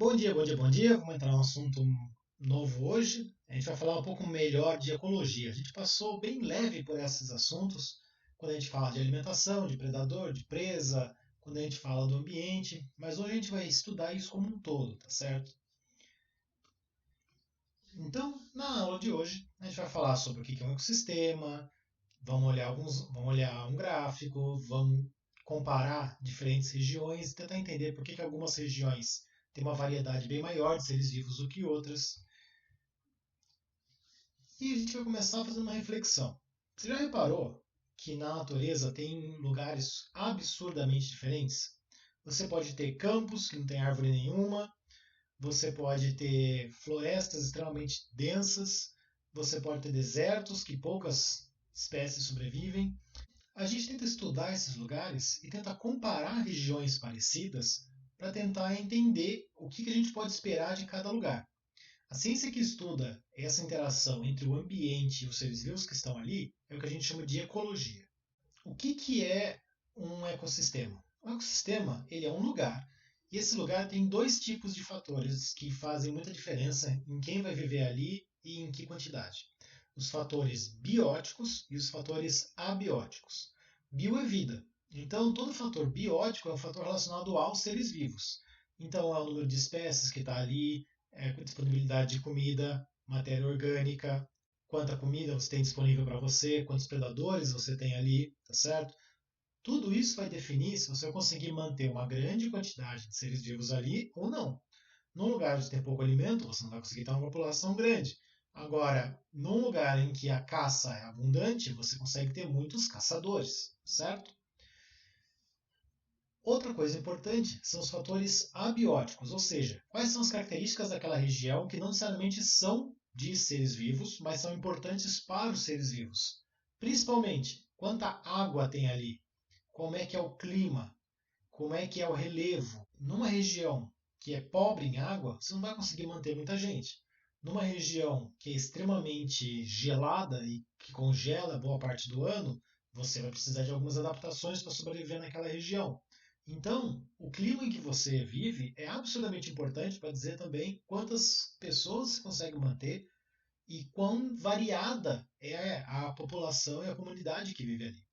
Bom dia, bom dia, bom dia. Vamos entrar num assunto novo hoje. A gente vai falar um pouco melhor de ecologia. A gente passou bem leve por esses assuntos quando a gente fala de alimentação, de predador, de presa, quando a gente fala do ambiente, mas hoje a gente vai estudar isso como um todo, tá certo? Então, na aula de hoje, a gente vai falar sobre o que é um ecossistema, vamos olhar um gráfico, vamos comparar diferentes regiões, tentar entender por que algumas regiões têm uma variedade bem maior de seres vivos do que outras. E a gente vai começar fazendo uma reflexão. Você já reparou que na natureza tem lugares absurdamente diferentes? Você pode ter campos que não tem árvore nenhuma, você pode ter florestas extremamente densas, você pode ter desertos que poucas espécies sobrevivem. A gente tenta estudar esses lugares e tenta comparar regiões parecidas para tentar entender o que a gente pode esperar de cada lugar. A ciência que estuda essa interação entre o ambiente e os seres vivos que estão ali é o que a gente chama de ecologia. O que é um ecossistema? Um ecossistema ele é um lugar, e esse lugar tem dois tipos de fatores que fazem muita diferença em quem vai viver ali e em que quantidade. Os fatores bióticos e os fatores abióticos. Bio é vida. Então, todo fator biótico é um fator relacionado aos seres vivos. Então, é o número de espécies que está ali, a disponibilidade de comida, matéria orgânica, quanta comida você tem disponível para você, quantos predadores você tem ali, tá certo? Tudo isso vai definir se você vai conseguir manter uma grande quantidade de seres vivos ali ou não. Num lugar de ter pouco alimento, você não vai conseguir ter uma população grande. Agora, num lugar em que a caça é abundante, você consegue ter muitos caçadores, certo? Outra coisa importante são os fatores abióticos, ou seja, quais são as características daquela região que não necessariamente são de seres vivos, mas são importantes para os seres vivos. Principalmente, quanta água tem ali, como é que é o clima, como é que é o relevo. Numa região que é pobre em água, você não vai conseguir manter muita gente. Numa região que é extremamente gelada e que congela boa parte do ano, você vai precisar de algumas adaptações para sobreviver naquela região. Então, o clima em que você vive é absolutamente importante para dizer também quantas pessoas você consegue manter e quão variada é a população e a comunidade que vive ali.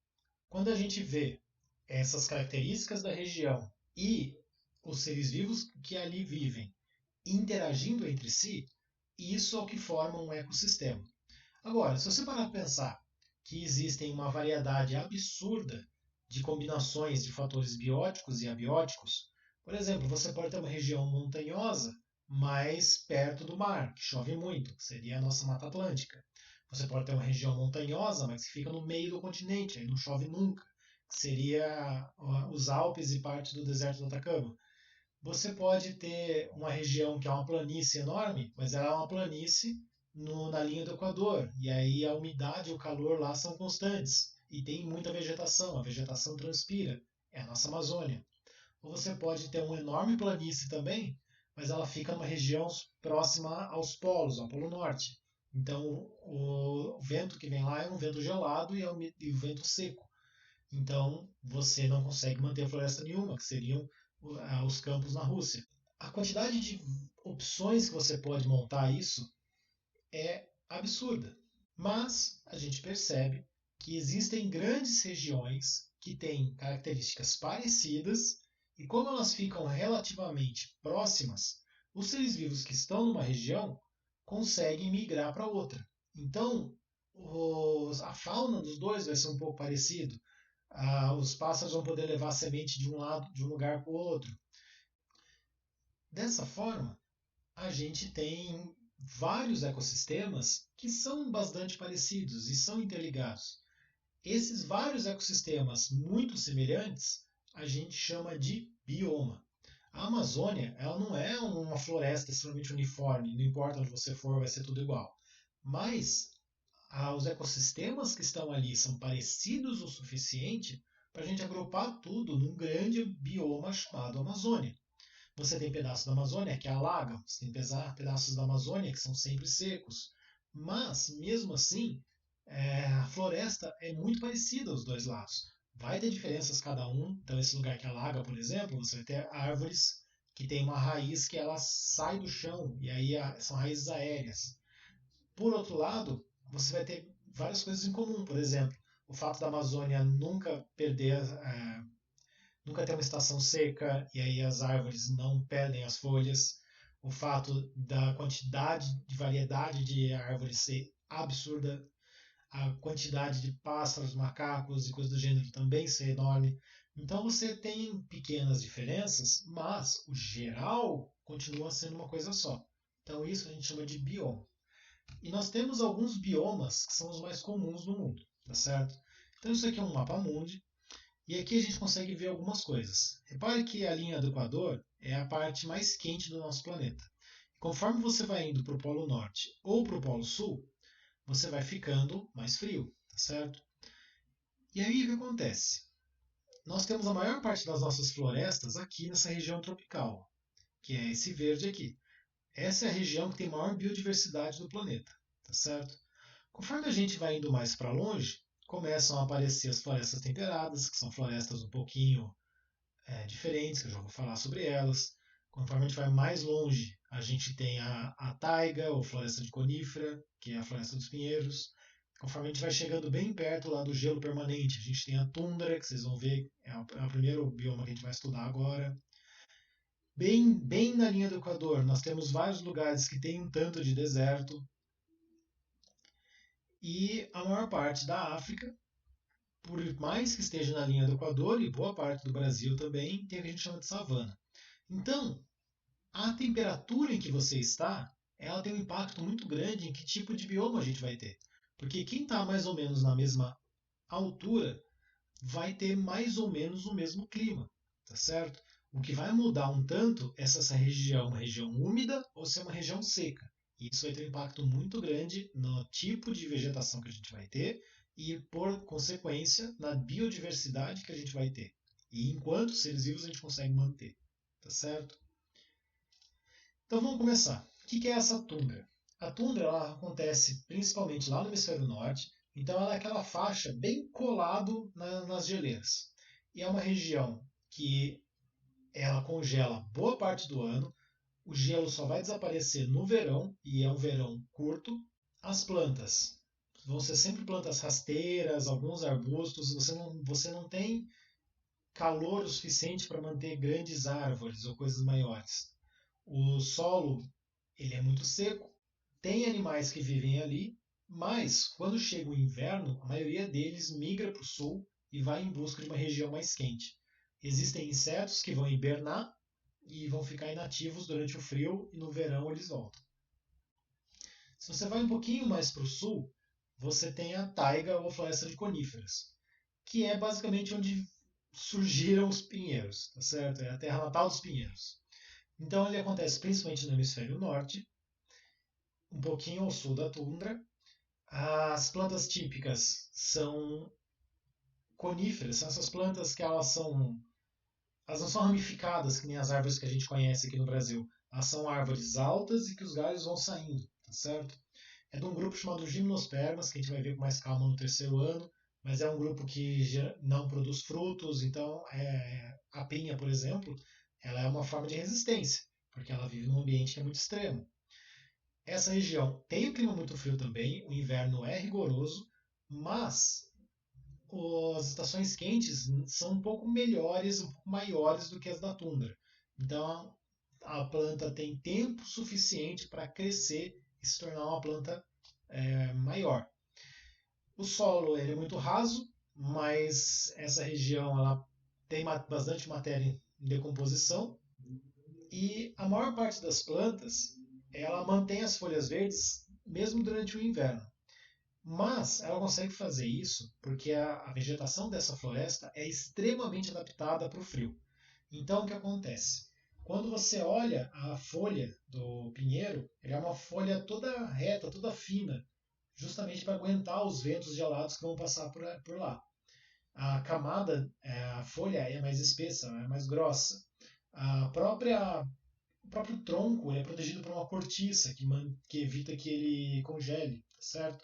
Quando a gente vê essas características da região e os seres vivos que ali vivem interagindo entre si, isso é o que forma um ecossistema. Agora, se você parar para pensar que existem uma variedade absurda de combinações de fatores bióticos e abióticos, por exemplo, você pode ter uma região montanhosa mais perto do mar, que chove muito, que seria a nossa Mata Atlântica. Você pode ter uma região montanhosa, mas que fica no meio do continente, aí não chove nunca, que seria os Alpes e parte do deserto do Atacama. Você pode ter uma região que é uma planície enorme, mas ela é uma planície na linha do Equador, e aí a umidade e o calor lá são constantes, e tem muita vegetação, a vegetação transpira, é a nossa Amazônia. Ou você pode ter uma enorme planície também, mas ela fica numa região próxima aos polos, ao Polo Norte. Então o vento que vem lá é um vento gelado e o vento seco. Então você não consegue manter floresta nenhuma, que seriam os campos na Rússia. A quantidade de opções que você pode montar isso é absurda. Mas a gente percebe que existem grandes regiões que têm características parecidas e como elas ficam relativamente próximas, os seres vivos que estão numa região conseguem migrar para outra. Então, a fauna dos dois vai ser um pouco parecido. Os pássaros vão poder levar semente de um lado, de um lugar para o outro. Dessa forma, a gente tem vários ecossistemas que são bastante parecidos e são interligados. Esses vários ecossistemas muito semelhantes a gente chama de bioma. A Amazônia ela não é uma floresta extremamente uniforme, não importa onde você for, vai ser tudo igual. Mas os ecossistemas que estão ali são parecidos o suficiente para a gente agrupar tudo num grande bioma chamado Amazônia. Você tem pedaços da Amazônia que alagam, você tem pedaços da Amazônia que são sempre secos. Mas, mesmo assim, a floresta é muito parecida aos dois lados. Vai ter diferenças cada um. Então, esse lugar que alaga, por exemplo, você vai ter árvores que tem uma raiz que ela sai do chão, e aí são raízes aéreas. Por outro lado, você vai ter várias coisas em comum, por exemplo, o fato da Amazônia nunca ter uma estação seca, e aí as árvores não perdem as folhas, o fato da quantidade de variedade de árvores ser absurda, a quantidade de pássaros, macacos e coisas do gênero também ser enorme. Então você tem pequenas diferenças, mas o geral continua sendo uma coisa só. Então isso a gente chama de bioma. E nós temos alguns biomas que são os mais comuns no mundo, tá certo? Então isso aqui é um mapa mundi, e aqui a gente consegue ver algumas coisas. Repare que a linha do Equador é a parte mais quente do nosso planeta. Conforme você vai indo para o Polo Norte ou para o Polo Sul, você vai ficando mais frio, tá certo? E aí o que acontece? Nós temos a maior parte das nossas florestas aqui nessa região tropical, que é esse verde aqui. Essa é a região que tem maior biodiversidade do planeta, tá certo? Conforme a gente vai indo mais para longe, começam a aparecer as florestas temperadas, que são florestas um pouquinho diferentes, que eu já vou falar sobre elas. Conforme a gente vai mais longe, a gente tem a taiga, ou floresta de conífera, que é a floresta dos pinheiros. Conforme a gente vai chegando bem perto lá do gelo permanente, a gente tem a tundra, que vocês vão ver, é o primeiro bioma que a gente vai estudar agora. Bem na linha do Equador, nós temos vários lugares que tem um tanto de deserto. E a maior parte da África, por mais que esteja na linha do Equador, e boa parte do Brasil também, tem o que a gente chama de savana. Então, a temperatura em que você está, ela tem um impacto muito grande em que tipo de bioma a gente vai ter. Porque quem está mais ou menos na mesma altura vai ter mais ou menos o mesmo clima, tá certo? O que vai mudar um tanto é se essa região é uma região úmida ou se é uma região seca. E isso vai ter um impacto muito grande no tipo de vegetação que a gente vai ter e, por consequência, na biodiversidade que a gente vai ter. E enquanto seres vivos a gente consegue manter, tá certo? Então vamos começar. O que é essa tundra? A tundra ela acontece principalmente lá no hemisfério norte, então ela é aquela faixa bem colado nas geleiras. E é uma região que ela congela boa parte do ano, o gelo só vai desaparecer no verão, e é um verão curto. As plantas vão ser sempre plantas rasteiras, alguns arbustos, você não tem calor o suficiente para manter grandes árvores ou coisas maiores. O solo ele é muito seco, tem animais que vivem ali, mas quando chega o inverno, a maioria deles migra para o sul e vai em busca de uma região mais quente. Existem insetos que vão hibernar e vão ficar inativos durante o frio e no verão eles voltam. Se você vai um pouquinho mais para o sul, você tem a taiga ou floresta de coníferas, que é basicamente onde surgiram os pinheiros, tá certo? É a terra natal dos pinheiros. Então ele acontece principalmente no hemisfério norte, um pouquinho ao sul da tundra. As plantas típicas são coníferas, são essas plantas que elas não são ramificadas que nem as árvores que a gente conhece aqui no Brasil. Elas são árvores altas e que os galhos vão saindo, tá certo? É de um grupo chamado Gimnospermas, que a gente vai ver com mais calma no terceiro ano, mas é um grupo que não produz frutos, então a pinha, por exemplo, ela é uma forma de resistência, porque ela vive num ambiente que é muito extremo. Essa região tem um clima muito frio também, o inverno é rigoroso, mas as estações quentes são um pouco melhores, um pouco maiores do que as da tundra. Então a planta tem tempo suficiente para crescer e se tornar uma planta maior. O solo ele é muito raso, mas essa região ela tem bastante matéria em decomposição e a maior parte das plantas ela mantém as folhas verdes mesmo durante o inverno. Mas ela consegue fazer isso porque a vegetação dessa floresta é extremamente adaptada para o frio. Então o que acontece? Quando você olha a folha do pinheiro, ela é uma folha toda reta, toda fina, justamente para aguentar os ventos gelados que vão passar por lá. A camada, a folha é mais espessa, é mais grossa. O próprio tronco é protegido por uma cortiça que evita que ele congele, certo?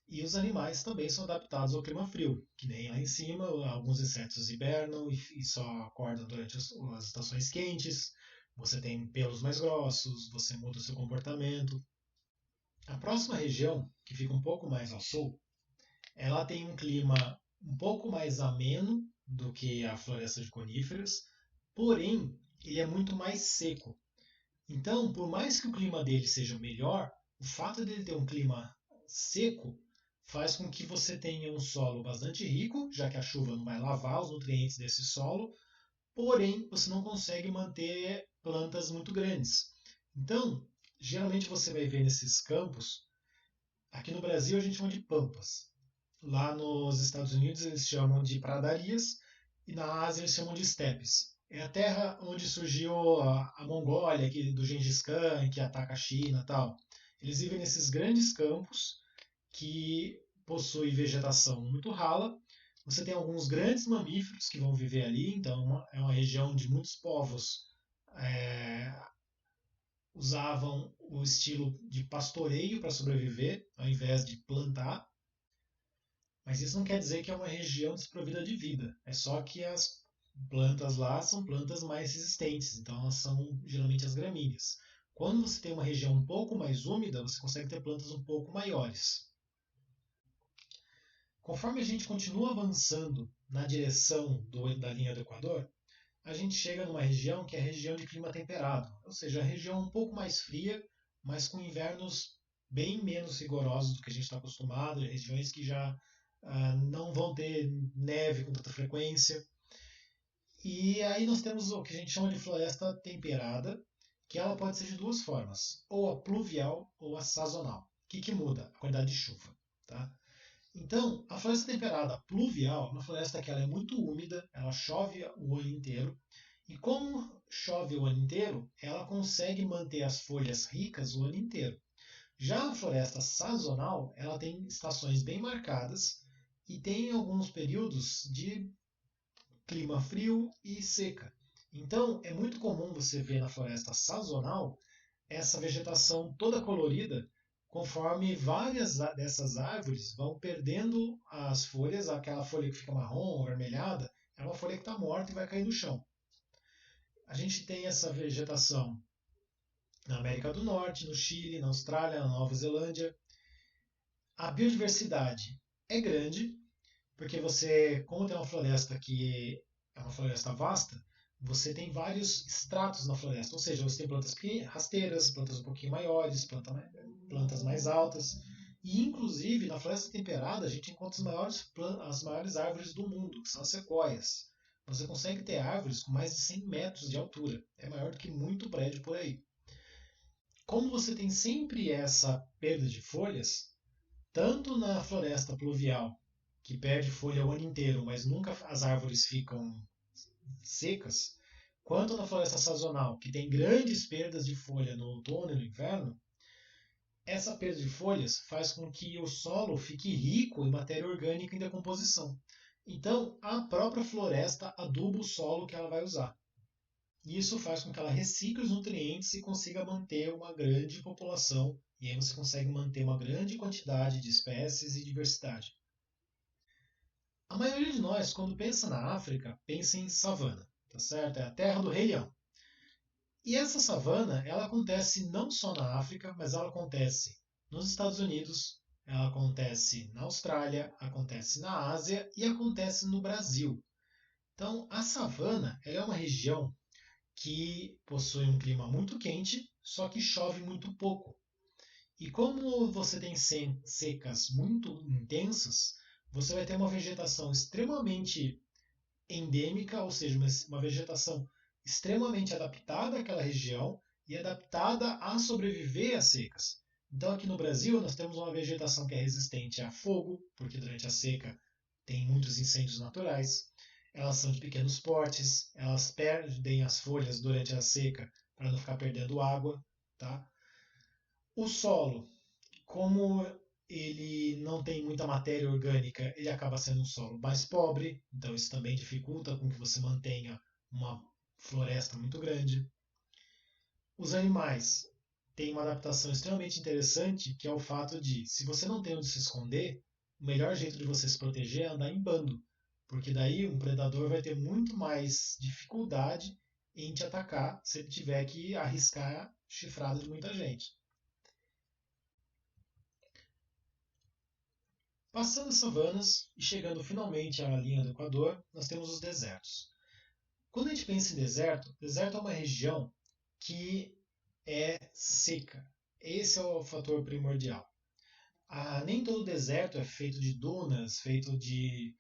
E os animais também são adaptados ao clima frio, que nem lá em cima, alguns insetos hibernam e só acordam durante as estações quentes. Você tem pelos mais grossos, você muda o seu comportamento. A próxima região, que fica um pouco mais ao sul, ela tem um clima um pouco mais ameno do que a floresta de coníferas, porém ele é muito mais seco. Então, por mais que o clima dele seja melhor, o fato dele ter um clima seco faz com que você tenha um solo bastante rico, já que a chuva não vai lavar os nutrientes desse solo, porém você não consegue manter plantas muito grandes. Então, geralmente você vai ver nesses campos, aqui no Brasil a gente chama de pampas. Lá nos Estados Unidos eles chamam de pradarias e na Ásia eles chamam de estepes. É a terra onde surgiu a Mongólia, do Gengis Khan, que ataca a China e tal. Eles vivem nesses grandes campos que possuem vegetação muito rala. Você tem alguns grandes mamíferos que vão viver ali, então é uma região onde muitos povos é, usavam o estilo de pastoreio para sobreviver, ao invés de plantar. Mas isso não quer dizer que é uma região desprovida de vida. É só que as plantas lá são plantas mais resistentes, então elas são geralmente as gramíneas. Quando você tem uma região um pouco mais úmida, você consegue ter plantas um pouco maiores. Conforme a gente continua avançando na direção da linha do Equador, a gente chega numa região que é a região de clima temperado, ou seja, a região um pouco mais fria, mas com invernos bem menos rigorosos do que a gente está acostumado, regiões que já não vão ter neve com tanta frequência. E aí nós temos o que a gente chama de floresta temperada, que ela pode ser de duas formas, ou a pluvial ou a sazonal. O que muda? A quantidade de chuva. Tá? Então, a floresta temperada pluvial é uma floresta que ela é muito úmida, ela chove o ano inteiro, e como chove o ano inteiro, ela consegue manter as folhas ricas o ano inteiro. Já a floresta sazonal, ela tem estações bem marcadas e tem alguns períodos de clima frio e seca. Então, é muito comum você ver na floresta sazonal essa vegetação toda colorida, conforme várias dessas árvores vão perdendo as folhas, aquela folha que fica marrom, avermelhada, é uma folha que está morta e vai cair no chão. A gente tem essa vegetação na América do Norte, no Chile, na Austrália, na Nova Zelândia. A biodiversidade é grande, porque você, como tem uma floresta que é uma floresta vasta, você tem vários estratos na floresta, ou seja, você tem plantas rasteiras, plantas um pouquinho maiores, plantas mais altas, e inclusive na floresta temperada a gente encontra as maiores árvores do mundo, que são as sequoias. Você consegue ter árvores com mais de 100 metros de altura, é maior do que muito prédio por aí. Como você tem sempre essa perda de folhas, tanto na floresta pluvial, que perde folha o ano inteiro, mas nunca as árvores ficam secas, quanto na floresta sazonal, que tem grandes perdas de folha no outono e no inverno, essa perda de folhas faz com que o solo fique rico em matéria orgânica em decomposição. Então, a própria floresta aduba o solo que ela vai usar. E isso faz com que ela recicle os nutrientes e consiga manter uma grande população. E aí você consegue manter uma grande quantidade de espécies e diversidade. A maioria de nós, quando pensa na África, pensa em savana, tá certo? É a terra do Rei Leão. E essa savana, ela acontece não só na África, mas ela acontece nos Estados Unidos, ela acontece na Austrália, acontece na Ásia e acontece no Brasil. Então, a savana é uma região que possui um clima muito quente, só que chove muito pouco. E como você tem secas muito intensas, você vai ter uma vegetação extremamente endêmica, ou seja, uma vegetação extremamente adaptada àquela região e adaptada a sobreviver às secas. Então, aqui no Brasil, nós temos uma vegetação que é resistente a fogo, porque durante a seca tem muitos incêndios naturais. Elas são de pequenos portes, elas perdem as folhas durante a seca para não ficar perdendo água. Tá? O solo, como ele não tem muita matéria orgânica, ele acaba sendo um solo mais pobre, então isso também dificulta com que você mantenha uma floresta muito grande. Os animais, tem uma adaptação extremamente interessante, que é o fato de, se você não tem onde se esconder, o melhor jeito de você se proteger é andar em bando, porque daí um predador vai ter muito mais dificuldade em te atacar se ele tiver que arriscar a chifrada de muita gente. Passando as savanas e chegando finalmente à linha do Equador, nós temos os desertos. Quando a gente pensa em deserto, deserto é uma região que é seca. Esse é o fator primordial. Nem todo deserto é feito de dunas, feito de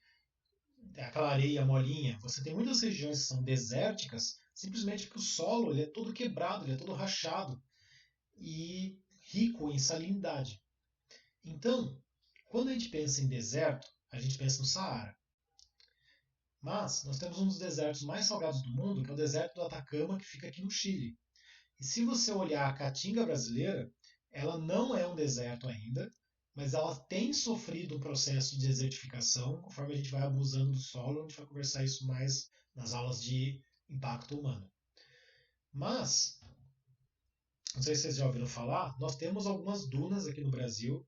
aquela areia molinha. Você tem muitas regiões que são desérticas, simplesmente porque o solo ele é todo quebrado, ele é todo rachado e rico em salinidade. Então, quando a gente pensa em deserto, a gente pensa no Saara. Mas nós temos um dos desertos mais salgados do mundo, que é o deserto do Atacama, que fica aqui no Chile. E se você olhar a Caatinga brasileira, ela não é um deserto ainda, mas ela tem sofrido um processo de desertificação, conforme a gente vai abusando do solo. A gente vai conversar isso mais nas aulas de impacto humano. Mas, não sei se vocês já ouviram falar, nós temos algumas dunas aqui no Brasil,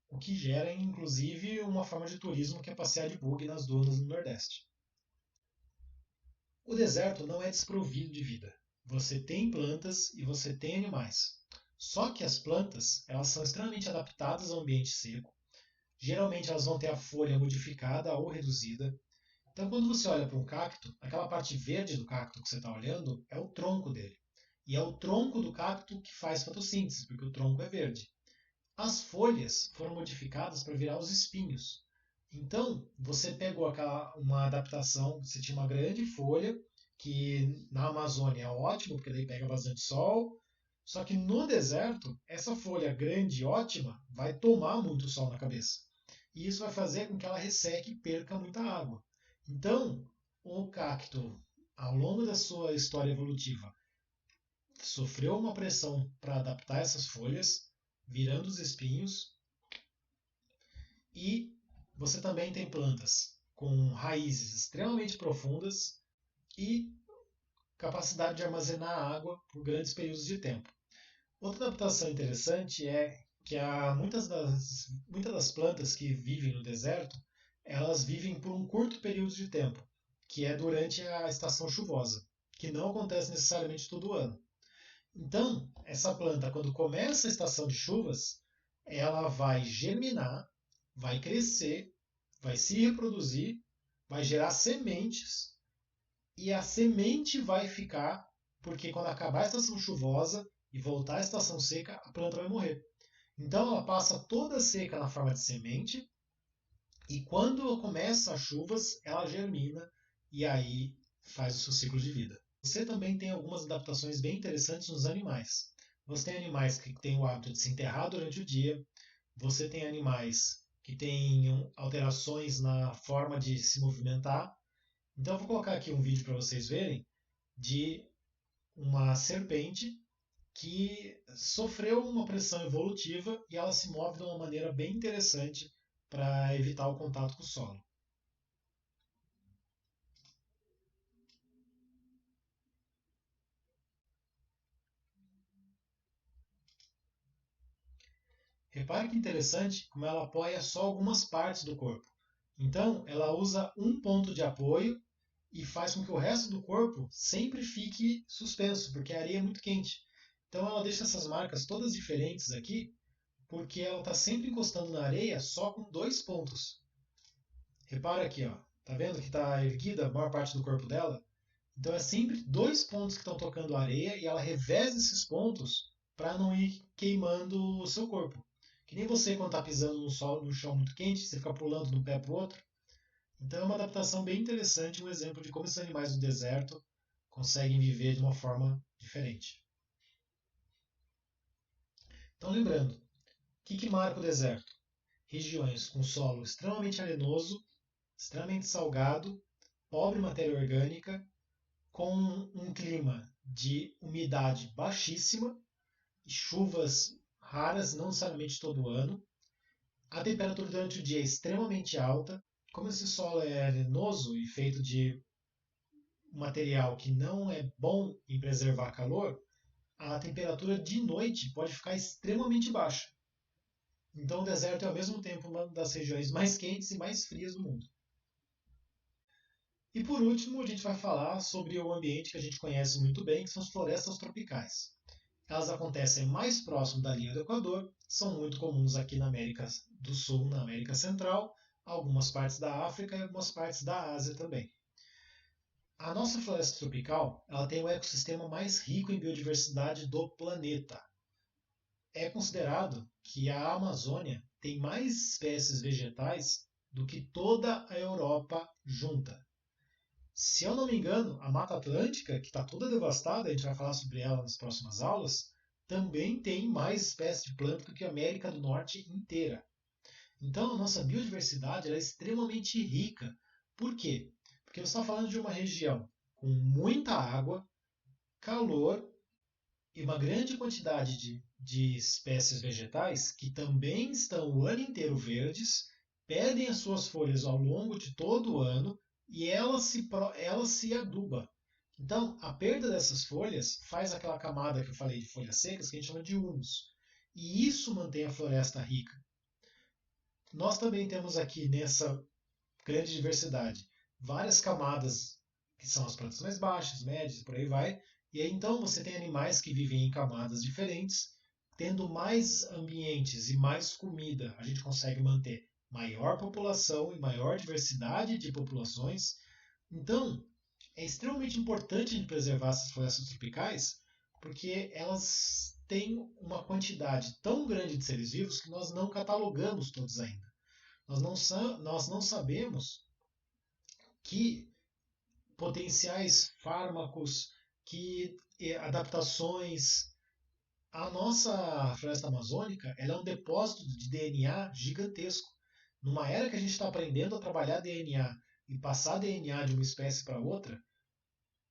o que gera inclusive uma forma de turismo que é passear de buggy nas dunas no Nordeste. O deserto não é desprovido de vida. Você tem plantas e você tem animais. Só que as plantas, elas são extremamente adaptadas ao ambiente seco. Geralmente elas vão ter a folha modificada ou reduzida. Então quando você olha para um cacto, aquela parte verde do cacto que você está olhando é o tronco dele. E é o tronco do cacto que faz fotossíntese, porque o tronco é verde. As folhas foram modificadas para virar os espinhos. Então, você pegou uma adaptação, você tinha uma grande folha, que na Amazônia é ótimo, porque daí pega bastante sol, só que no deserto, essa folha grande e ótima vai tomar muito sol na cabeça. E isso vai fazer com que ela resseque e perca muita água. Então, o cacto, ao longo da sua história evolutiva, sofreu uma pressão para adaptar essas folhas, virando os espinhos, e você também tem plantas com raízes extremamente profundas e capacidade de armazenar água por grandes períodos de tempo. Outra adaptação interessante é que muitas das plantas que vivem no deserto, elas vivem por um curto período de tempo, que é durante a estação chuvosa, que não acontece necessariamente todo ano. Então, essa planta, quando começa a estação de chuvas, ela vai germinar, vai crescer, vai se reproduzir, vai gerar sementes, e a semente vai ficar, porque quando acabar a estação chuvosa e voltar a estação seca, a planta vai morrer. Então ela passa toda seca na forma de semente, e quando começa as chuvas, ela germina e aí faz o seu ciclo de vida. Você também tem algumas adaptações bem interessantes nos animais. Você tem animais que têm o hábito de se enterrar durante o dia, você tem animais que têm alterações na forma de se movimentar. Então eu vou colocar aqui um vídeo para vocês verem de uma serpente que sofreu uma pressão evolutiva e ela se move de uma maneira bem interessante para evitar o contato com o solo. Repare que interessante como ela apoia só algumas partes do corpo. Então, ela usa um ponto de apoio e faz com que o resto do corpo sempre fique suspenso, porque a areia é muito quente. Então, ela deixa essas marcas todas diferentes aqui, porque ela está sempre encostando na areia só com dois pontos. Repara aqui, ó. Tá vendo que está erguida a maior parte do corpo dela? Então é sempre dois pontos que estão tocando a areia e ela reveza esses pontos para não ir queimando o seu corpo. Que nem você quando está pisando no chão muito quente, você fica pulando de um pé para o outro. Então é uma adaptação bem interessante, um exemplo de como esses animais do deserto conseguem viver de uma forma diferente. Então lembrando, o que marca o deserto? Regiões com solo extremamente arenoso, extremamente salgado, pobre em matéria orgânica, com um clima de umidade baixíssima, chuvas raras, não necessariamente todo ano. A temperatura durante o dia é extremamente alta. Como esse solo é arenoso e feito de material que não é bom em preservar calor, a temperatura de noite pode ficar extremamente baixa. Então o deserto é ao mesmo tempo uma das regiões mais quentes e mais frias do mundo. E por último, a gente vai falar sobre o ambiente que a gente conhece muito bem, que são as florestas tropicais. Elas acontecem mais próximo da linha do Equador, são muito comuns aqui na América do Sul, na América Central, algumas partes da África e algumas partes da Ásia também. A nossa floresta tropical ela tem o ecossistema mais rico em biodiversidade do planeta. É considerado que a Amazônia tem mais espécies vegetais do que toda a Europa junta. Se eu não me engano, a Mata Atlântica, que está toda devastada, a gente vai falar sobre ela nas próximas aulas, também tem mais espécies de planta do que a América do Norte inteira. Então, a nossa biodiversidade é extremamente rica. Por quê? Porque você está falando de uma região com muita água, calor e uma grande quantidade de espécies vegetais que também estão o ano inteiro verdes, perdem as suas folhas ao longo de todo o ano e ela se aduba. Então, a perda dessas folhas faz aquela camada que eu falei de folhas secas, que a gente chama de humus. E isso mantém a floresta rica. Nós também temos aqui nessa grande diversidade várias camadas que são as plantas mais baixas, médias, por aí vai. E aí então você tem animais que vivem em camadas diferentes, tendo mais ambientes e mais comida, a gente consegue manter maior população e maior diversidade de populações. Então, é extremamente importante a gente preservar essas florestas tropicais, porque elas têm uma quantidade tão grande de seres vivos que nós não catalogamos todos ainda. Nós não sabemos que potenciais fármacos, que adaptações. A nossa floresta amazônica ela é um depósito de DNA gigantesco. Numa era que a gente está aprendendo a trabalhar DNA e passar DNA de uma espécie para outra,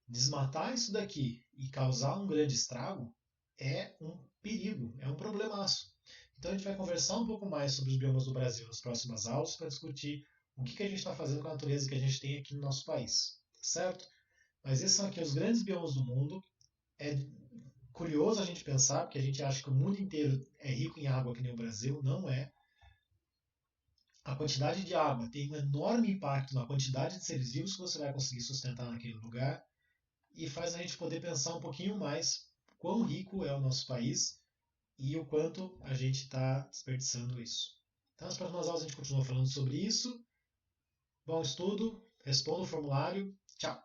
desmatar isso daqui e causar um grande estrago é um perigo, é um problemaço. Então a gente vai conversar um pouco mais sobre os biomas do Brasil nas próximas aulas para discutir o que a gente está fazendo com a natureza que a gente tem aqui no nosso país, certo? Mas esses são aqui os grandes biomas do mundo. É curioso a gente pensar, porque a gente acha que o mundo inteiro é rico em água que nem o Brasil, não é. A quantidade de água tem um enorme impacto na quantidade de seres vivos que você vai conseguir sustentar naquele lugar e faz a gente poder pensar um pouquinho mais quão rico é o nosso país e o quanto a gente está desperdiçando isso. Então, nas próximas aulas a gente continua falando sobre isso. Bom estudo, responda o formulário. Tchau!